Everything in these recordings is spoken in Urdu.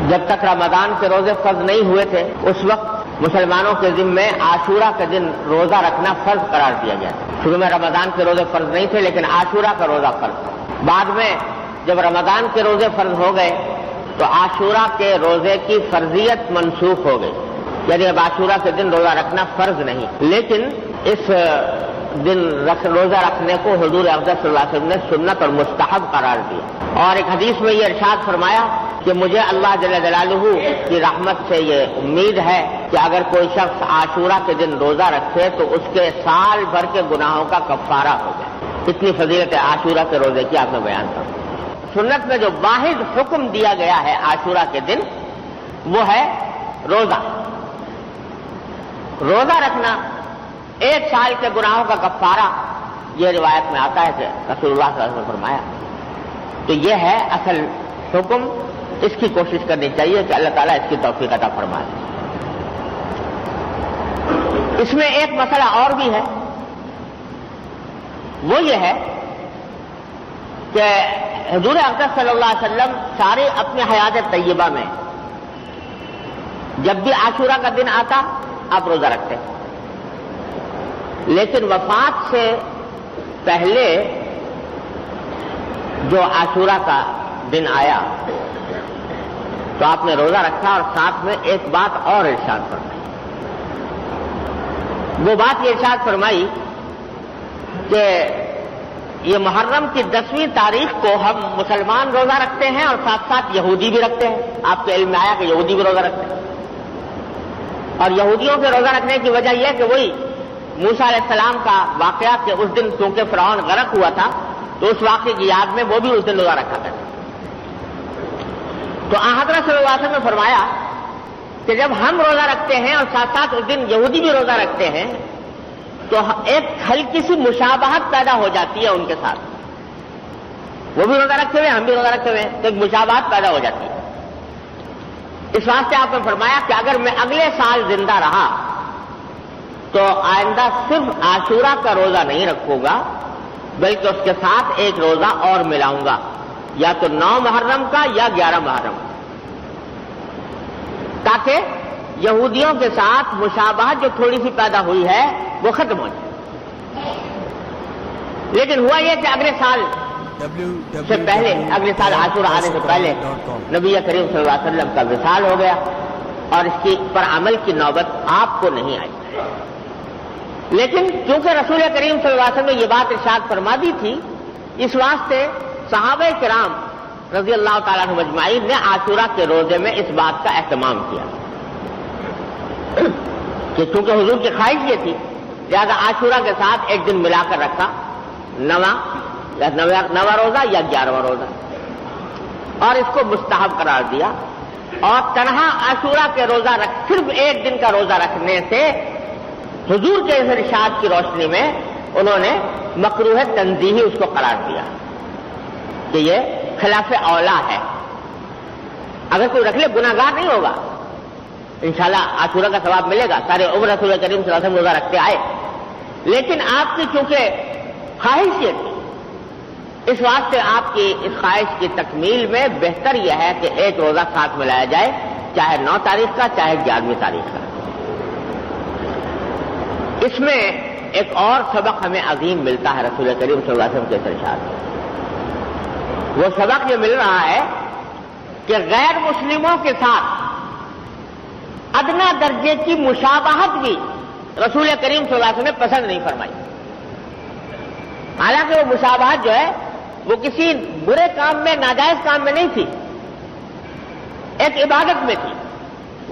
جب تک رمضان کے روزے فرض نہیں ہوئے تھے اس وقت مسلمانوں کے ذمے عاشورہ کے دن روزہ رکھنا فرض قرار دیا گیا تھا۔ شروع میں رمضان کے روزے فرض نہیں تھے لیکن عاشورہ کا روزہ فرض تھا۔ بعد میں جب رمضان کے روزے فرض ہو گئے تو عاشورہ کے روزے کی فرضیت منسوخ ہو گئی، یعنی اب عاشورہ کے دن روزہ رکھنا فرض نہیں، لیکن اس دن روزہ رکھنے کو حضور اقدس صلی اللہ علیہ وسلم نے سنت اور مستحب قرار دیا۔ اور ایک حدیث میں یہ ارشاد فرمایا کہ مجھے اللہ جل جلالہ کی رحمت سے یہ امید ہے کہ اگر کوئی شخص عاشورہ کے دن روزہ رکھے تو اس کے سال بھر کے گناہوں کا کفارہ ہو جائے۔ اتنی فضیلت عاشورہ کے روزے کی آپ نے بیان کر۔ سنت میں جو واحد حکم دیا گیا ہے عاشورہ کے دن وہ ہے روزہ رکھنا، ایک سال کے گناہوں کا کفارہ، یہ روایت میں آتا ہے کہ رسول اللہ صلی اللہ علیہ وسلم نے فرمایا۔ تو یہ ہے اصل حکم، اس کی کوشش کرنی چاہیے کہ اللہ تعالیٰ اس کی توفیق عطا فرمائے۔ اس میں ایک مسئلہ اور بھی ہے، وہ یہ ہے کہ حضور اقدس صلی اللہ علیہ وسلم سارے اپنے حیات طیبہ میں جب بھی عاشورہ کا دن آتا آپ روزہ رکھتے، لیکن وفات سے پہلے جو عاشورہ کا دن آیا تو آپ نے روزہ رکھا اور ساتھ میں ایک بات اور ارشاد فرمائی۔ وہ بات یہ ارشاد فرمائی کہ یہ محرم کی 10ویں تاریخ کو ہم مسلمان روزہ رکھتے ہیں اور ساتھ ساتھ یہودی بھی رکھتے ہیں۔ آپ کے علم میں آیا کہ یہودی بھی روزہ رکھتے ہیں، اور یہودیوں کے روزہ رکھنے کی وجہ یہ کہ وہی موسیٰ علیہ السلام کا واقعہ کہ اس دن چونکہ فرعون غرق ہوا تھا تو اس واقعے کی یاد میں وہ بھی اس دن روزہ رکھا کرتے۔ تو حضرت صلی اللہ علیہ وسلم نے فرمایا کہ جب ہم روزہ رکھتے ہیں اور ساتھ ساتھ اس دن یہودی بھی روزہ رکھتے ہیں تو ایک ہلکی سی مشابہت پیدا ہو جاتی ہے ان کے ساتھ، وہ بھی روزہ رکھتے ہوئے ہم بھی روزہ رکھتے ہوئے، تو ایک مشابہت پیدا ہو جاتی ہے۔ اس واسطے آپ نے فرمایا کہ اگر میں اگلے سال زندہ رہا تو آئندہ صرف عاشورہ کا روزہ نہیں رکھوں گا بلکہ اس کے ساتھ ایک روزہ اور ملاؤں گا، یا تو 9 محرم کا یا 11 محرم، تاکہ یہودیوں کے ساتھ مشابہت جو تھوڑی سی پیدا ہوئی ہے وہ ختم ہو جائے۔ لیکن ہوا یہ کہ اگلے سال سے پہلے، اگلے سال عاشورہ آنے سے پہلے نبی کریم صلی اللہ علیہ وسلم کا وصال ہو گیا اور اس کی پر عمل کی نوبت آپ کو نہیں آئی۔ لیکن چونکہ رسول کریم صلی اللہ علیہ وسلم نے یہ بات ارشاد فرما دی تھی، اس واسطے صحابہ کرام رضی اللہ تعالیٰ عنہم اجمعین نے عاشورہ کے روزے میں اس بات کا اہتمام کیا کہ چونکہ حضور کی خواہش یہ تھی لہذا عاشورہ کے ساتھ ایک دن ملا کر رکھا، 9واں روزہ یا 11واں روزہ، اور اس کو مستحب قرار دیا۔ اور تنہا عاشورہ کے روزہ صرف ایک دن کا روزہ رکھنے سے حضور کے اس ارشاد کی روشنی میں انہوں نے مکروہ تنزیہی اس کو قرار دیا کہ یہ خلاف اولا ہے۔ اگر کوئی رکھ لے گناہگار نہیں ہوگا، انشاءاللہ عاشورہ کا ثواب ملے گا، سارے عمر رسول کریم صلی اللہ علیہ وسلم روزہ رکھتے آئے، لیکن آپ کی چونکہ خواہش یہ تھی، اس واسطے آپ کی اس خواہش کی تکمیل میں بہتر یہ ہے کہ ایک روزہ ساتھ ملایا جائے، چاہے 9 تاریخ کا چاہے 11ویں تاریخ کا۔ اس میں ایک اور سبق ہمیں عظیم ملتا ہے رسول کریم صلی اللہ علیہ وسلم کے ارشاد سے۔ وہ سبق یہ مل رہا ہے کہ غیر مسلموں کے ساتھ ادنا درجے کی مشابہت بھی رسول کریم صلی اللہ علیہ وسلم نے پسند نہیں فرمائی۔ حالانکہ وہ مشابہت جو ہے وہ کسی برے کام میں، ناجائز کام میں نہیں تھی، ایک عبادت میں تھی۔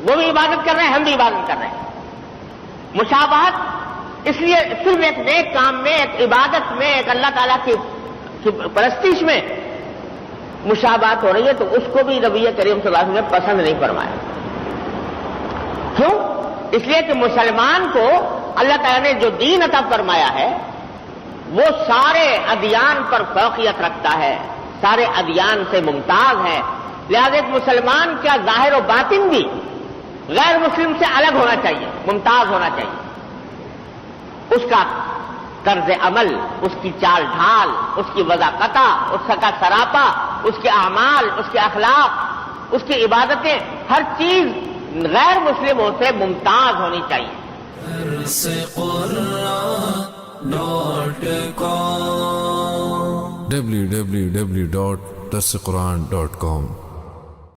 وہ بھی عبادت کر رہے ہیں، ہم بھی عبادت کر رہے ہیں۔ مشابہت اس لیے صرف ایک نیک کام میں، ایک عبادت میں، ایک اللہ تعالیٰ کی پرستش میں مشابہت ہو رہی ہے، تو اس کو بھی نبی کریم صلی اللہ علیہ وسلم نے پسند نہیں فرمایا۔ کیوں؟ اس لیے کہ مسلمان کو اللہ تعالیٰ نے جو دین عطا فرمایا ہے وہ سارے ادیان پر فوقیت رکھتا ہے، سارے ادیان سے ممتاز ہے، لہذا ایک مسلمان کا ظاہر و باطن بھی غیر مسلم سے الگ ہونا چاہیے، ممتاز ہونا چاہیے۔ اس کا طرز عمل، اس کی چال ڈھال، اس کی وضاقتہ، اس کا سراپا، اس کے اعمال، اس کے اخلاق، اس کی عبادتیں ہر چیز غیر مسلموں سے ممتاز ہونی چاہیے. www.darsequran.com